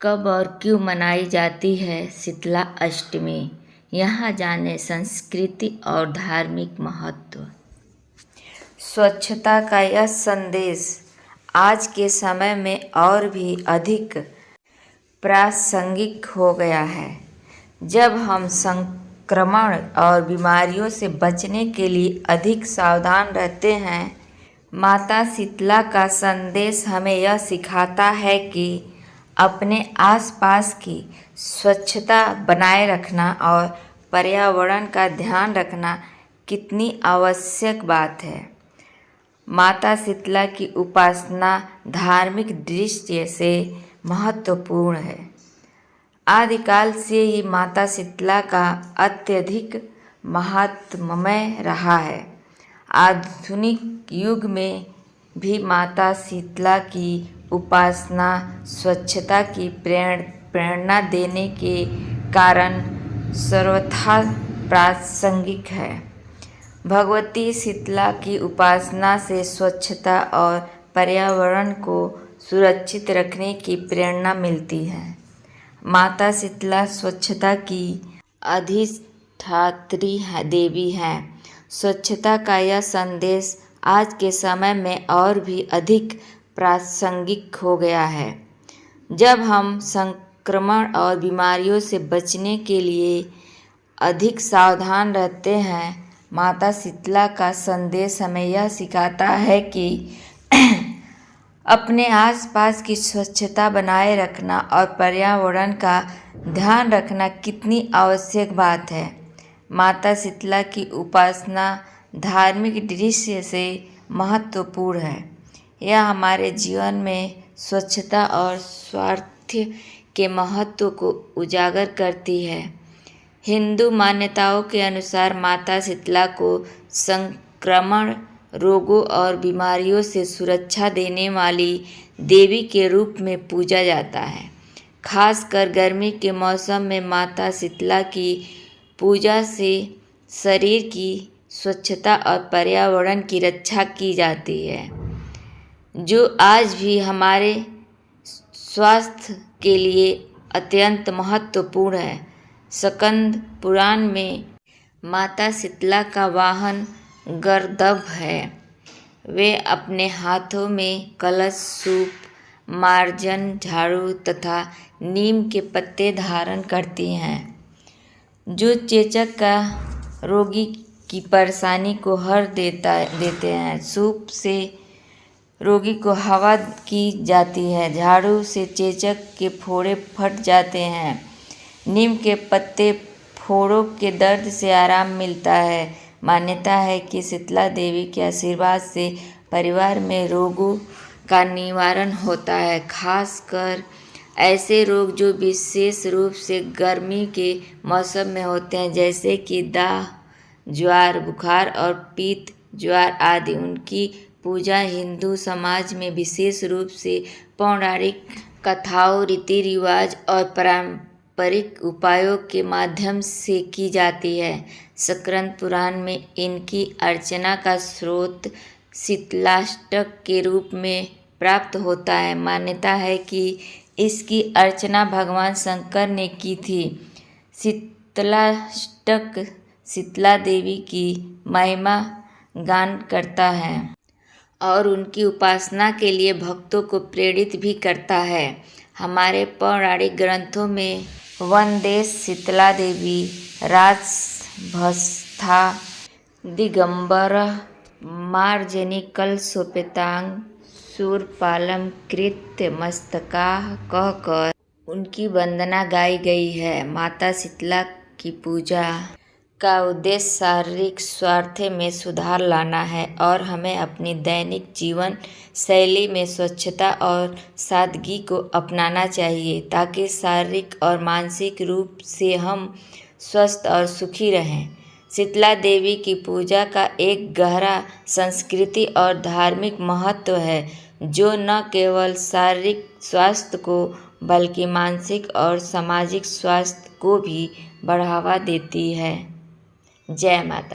कब और क्यों मनाई जाती है शीतला अष्टमी? यहाँ जाने संस्कृति और धार्मिक महत्व। स्वच्छता का यह संदेश आज के समय में और भी अधिक प्रासंगिक हो गया है। जब हम संक्रमण और बीमारियों से बचने के लिए अधिक सावधान रहते हैं, माता शीतला का संदेश हमें यह सिखाता है कि अपने आसपास की स्वच्छता बनाए रखना और पर्यावरण का ध्यान रखना कितनी आवश्यक बात है। माता शीतला की उपासना धार्मिक दृष्टि से महत्वपूर्ण है। आदिकाल से ही माता शीतला का अत्यधिक महात्म्य रहा है। आधुनिक युग में भी माता शीतला की उपासना स्वच्छता की प्रेरणा देने के कारण सर्वथा प्रासंगिक है। भगवती शीतला की उपासना से स्वच्छता और पर्यावरण को सुरक्षित रखने की प्रेरणा मिलती है। माता शीतला स्वच्छता की अधिष्ठात्री देवी है। स्वच्छता का यह संदेश आज के समय में और भी अधिक प्रासंगिक हो गया है। जब हम संक्रमण और बीमारियों से बचने के लिए अधिक सावधान रहते हैं, माता शीतला का संदेश हमें यह सिखाता है कि अपने आसपास की स्वच्छता बनाए रखना और पर्यावरण का ध्यान रखना कितनी आवश्यक बात है। माता शीतला की उपासना धार्मिक दृष्टि से महत्वपूर्ण है। यह हमारे जीवन में स्वच्छता और स्वास्थ्य के महत्व को उजागर करती है। हिंदू मान्यताओं के अनुसार माता शीतला को संक्रमण रोगों और बीमारियों से सुरक्षा देने वाली देवी के रूप में पूजा जाता है। खासकर गर्मी के मौसम में माता शीतला की पूजा से शरीर की स्वच्छता और पर्यावरण की रक्षा की जाती है, जो आज भी हमारे स्वास्थ्य के लिए अत्यंत महत्वपूर्ण है। स्कंद पुराण में माता शीतला का वाहन गर्दभ है। वे अपने हाथों में कलश, सूप, मार्जन, झाड़ू तथा नीम के पत्ते धारण करती हैं, जो चेचक का रोगी की परेशानी को हर देते हैं। सूप से रोगी को हवा की जाती है, झाड़ू से चेचक के फोड़े फट जाते हैं, नीम के पत्ते फोड़ों के दर्द से आराम मिलता है। मान्यता है कि शीतला देवी के आशीर्वाद से परिवार में रोगों का निवारण होता है, खासकर ऐसे रोग जो विशेष रूप से गर्मी के मौसम में होते हैं, जैसे कि दाह, ज्वर, बुखार और पीत ज्वर आदि। उनकी पूजा हिंदू समाज में विशेष रूप से पौराणिक कथाओं, रीति रिवाज और पारंपरिक उपायों के माध्यम से की जाती है। स्कंद पुराण में इनकी अर्चना का स्रोत शीतलाष्टक के रूप में प्राप्त होता है। मान्यता है कि इसकी अर्चना भगवान शंकर ने की थी। शीतलाष्टक शीतला देवी की महिमा गान करता है और उनकी उपासना के लिए भक्तों को प्रेरित भी करता है। हमारे पौराणिक ग्रंथों में वनदेश शीतला देवी, राजभस्था, दिगंबरः, मार्जनीकलशोपेतांग, शूरपालम कृत्य मस्तकाः कहकर उनकी वंदना गाई गई है। माता शीतला की पूजा का उद्देश्य शारीरिक स्वास्थ्य में सुधार लाना है और हमें अपनी दैनिक जीवन शैली में स्वच्छता और सादगी को अपनाना चाहिए, ताकि शारीरिक और मानसिक रूप से हम स्वस्थ और सुखी रहें। शीतला देवी की पूजा का एक गहरा संस्कृति और धार्मिक महत्व है, जो न केवल शारीरिक स्वास्थ्य को बल्कि मानसिक और सामाजिक स्वास्थ्य को भी बढ़ावा देती है। जय माता।